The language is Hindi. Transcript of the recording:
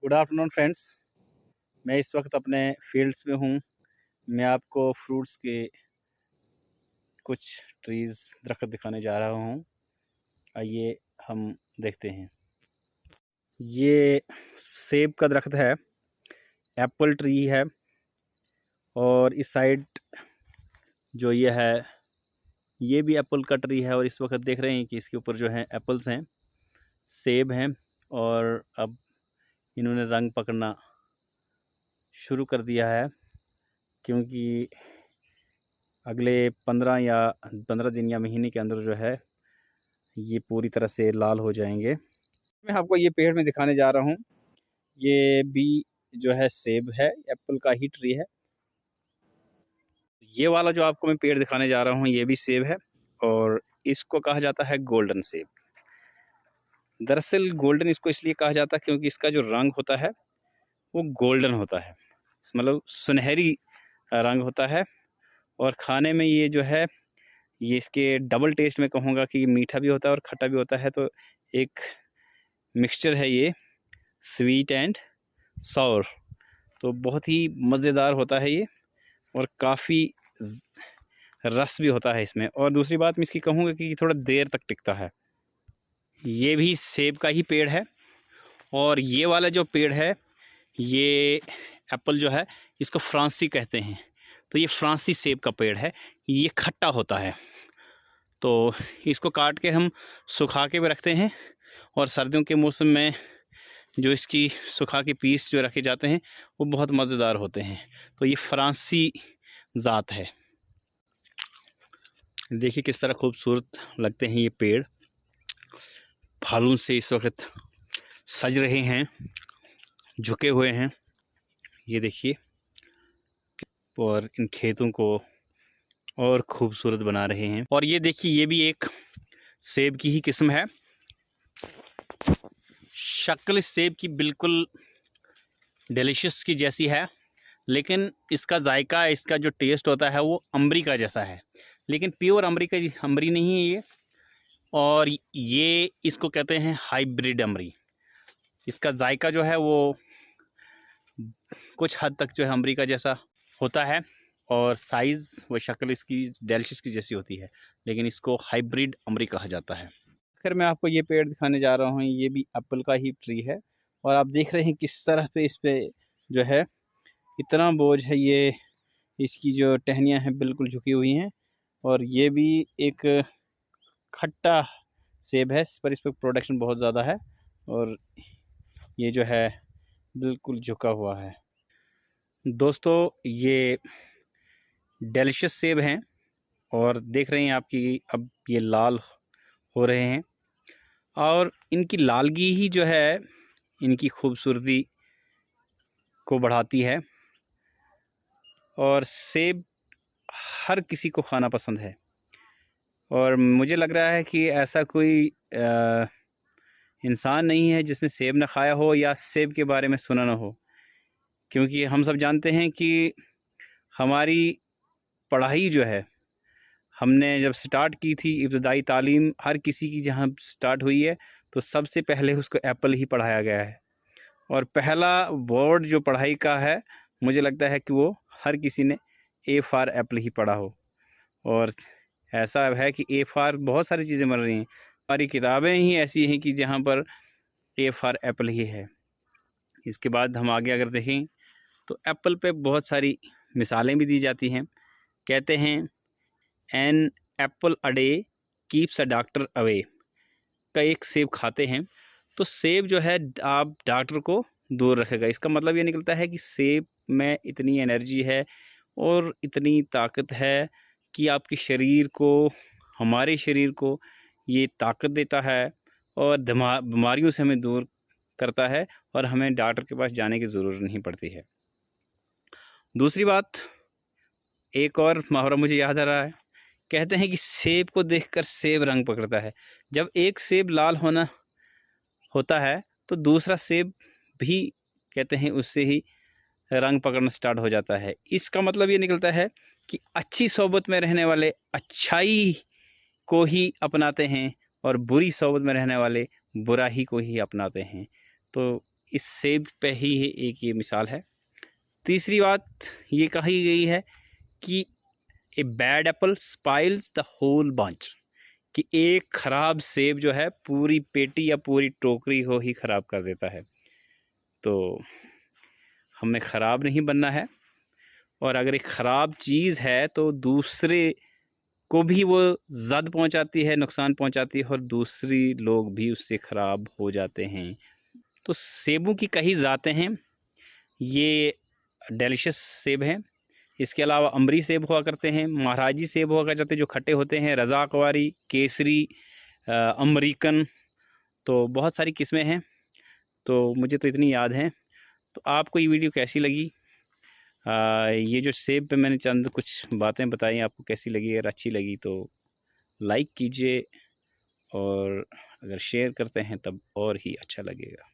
Good afternoon friends. मैं इस वक्त अपने फील्ड्स में हूँ। मैं आपको फ्रूट्स के कुछ दरख्त दिखाने जा रहा हूँ। आइए हम देखते हैं। ये सेब का दरख्त है, एप्पल ट्री है। और इस साइड जो ये है ये भी एप्पल का ट्री है। और इस वक्त देख रहे हैं कि इसके ऊपर जो है एप्पल्स हैं, सेब हैं। और अब इन्होंने रंग पकड़ना शुरू कर दिया है, क्योंकि अगले 15 दिन या महीने के अंदर जो है ये पूरी तरह से लाल हो जाएंगे। मैं आपको ये पेड़ में दिखाने जा रहा हूँ। ये भी जो है सेब है, एप्पल का ही ट्री है। ये वाला जो आपको मैं पेड़ दिखाने जा रहा हूँ ये भी सेब है, और इसको कहा जाता है गोल्डन सेब। दरअसल गोल्डन इसको इसलिए कहा जाता है क्योंकि इसका जो रंग होता है वो गोल्डन होता है, मतलब सुनहरी रंग होता है। और खाने में ये जो है ये इसके डबल टेस्ट में कहूँगा कि ये मीठा भी होता है और खट्टा भी होता है। तो एक मिक्सचर है ये, स्वीट एंड सॉर। तो बहुत ही मज़ेदार होता है ये, और काफ़ी रस भी होता है इसमें। और दूसरी बात मैं इसकी कहूँगा कि थोड़ा देर तक टिकता है। ये भी सेब का ही पेड़ है, और ये वाला जो पेड़ है ये एप्पल जो है इसको फ्रांसी कहते हैं। तो ये फ्रांसी सेब का पेड़ है, ये खट्टा होता है। तो इसको काट के हम सुखा के भी रखते हैं, और सर्दियों के मौसम में जो इसकी सुखा के पीस जो रखे जाते हैं वो बहुत मज़ेदार होते हैं। तो ये फ्रांसी ज़ात है। देखिए किस तरह खूबसूरत लगते हैं ये पेड़। फलों से इस वक्त सज रहे हैं, झुके हुए हैं, ये देखिए। और इन खेतों को और खूबसूरत बना रहे हैं। और ये देखिए ये भी एक सेब की ही किस्म है। शक्ल सेब की बिल्कुल डिलीशियस की जैसी है, लेकिन इसका जायका, इसका जो टेस्ट होता है वो अम्बरी का जैसा है, लेकिन प्योर अम्बरी नहीं है ये। और ये इसको कहते हैं हाइब्रिड अम्बरी। इसका जायका जो है वो कुछ हद तक जो है अम्बरी का जैसा होता है, और साइज़ व शक्ल इसकी डिलीशियस की जैसी होती है, लेकिन इसको हाइब्रिड अम्बरी कहा जाता है। फिर मैं आपको ये पेड़ दिखाने जा रहा हूँ। ये भी एप्पल का ही ट्री है, और आप देख रहे हैं किस तरह पे इस पे जो है इतना बोझ है। ये इसकी जो टहनियाँ हैं बिल्कुल झुकी हुई हैं। और ये भी एक खट्टा सेब है, पर इस पर प्रोडक्शन बहुत ज़्यादा है, और ये जो है बिल्कुल झुका हुआ है। दोस्तों ये डिलीशियस सेब हैं, और देख रहे हैं आपकी अब ये लाल हो रहे हैं। और इनकी लालगी ही जो है इनकी खूबसूरती को बढ़ाती है। और सेब हर किसी को खाना पसंद है, और मुझे लग रहा है कि ऐसा कोई इंसान नहीं है जिसने सेब ना खाया हो या सेब के बारे में सुना ना हो। क्योंकि हम सब जानते हैं कि हमारी पढ़ाई जो है, हमने जब स्टार्ट की थी इब्तदाई तालीम, हर किसी की जहाँ स्टार्ट हुई है तो सबसे पहले उसको एप्पल ही पढ़ाया गया है। और पहला वर्ड जो पढ़ाई का है, मुझे लगता है कि वो हर किसी ने ए फॉर एप्पल ही पढ़ा हो। और ऐसा है कि ए फॉर बहुत सारी चीज़ें बन रही हैं, हमारी किताबें ही ऐसी हैं कि जहाँ पर ए फॉर एप्पल ही है। इसके बाद हम आगे अगर देखें तो एप्पल पे बहुत सारी मिसालें भी दी जाती हैं। कहते हैं an apple a day keeps a doctor away. का एक सेब खाते हैं तो सेब जो है आप डॉक्टर को दूर रखेगा। इसका मतलब ये निकलता है कि सेब में इतनी एनर्जी है और इतनी ताकत है कि आपके शरीर को, हमारे शरीर को ये ताकत देता है, और बीमारियों से हमें दूर करता है, और हमें डॉक्टर के पास जाने की ज़रूरत नहीं पड़ती है। दूसरी बात, एक और मुहावरा मुझे याद आ रहा है। कहते हैं कि सेब को देखकर सेब रंग पकड़ता है। जब एक सेब लाल होता है तो दूसरा सेब भी कहते हैं उससे ही रंग पकड़ना स्टार्ट हो जाता है। इसका मतलब ये निकलता है कि अच्छी सोबत में रहने वाले अच्छाई को ही अपनाते हैं, और बुरी सोबत में रहने वाले बुराई को ही अपनाते हैं। तो इस सेब पे ही एक ये मिसाल है। तीसरी बात ये कही गई है कि a bad apple spoils the whole bunch, कि एक ख़राब सेब जो है पूरी पेटी या पूरी टोकरी को ही ख़राब कर देता है। तो हमें ख़राब नहीं बनना है, और अगर एक ख़राब चीज़ है तो दूसरे को भी वो ज़द पहुंचाती है, नुकसान पहुंचाती है, और दूसरी लोग भी उससे ख़राब हो जाते हैं। तो सेबों की कई ज़ातें हैं। ये डेलिशियस सेब हैं। इसके अलावा अम्बरी सेब हुआ करते हैं, महाराजी सेब हुआ करते हैं जो खट्टे होते हैं, रज़ाकवारी, केसरी, अमरीकन, तो बहुत सारी किस्में हैं। तो मुझे तो इतनी याद हैं। तो आपको ये वीडियो कैसी लगी? ये जो सेब पे मैंने चंद कुछ बातें बताई, आपको कैसी लगी? अगर अच्छी लगी तो लाइक कीजिए, और अगर शेयर करते हैं तब और ही अच्छा लगेगा।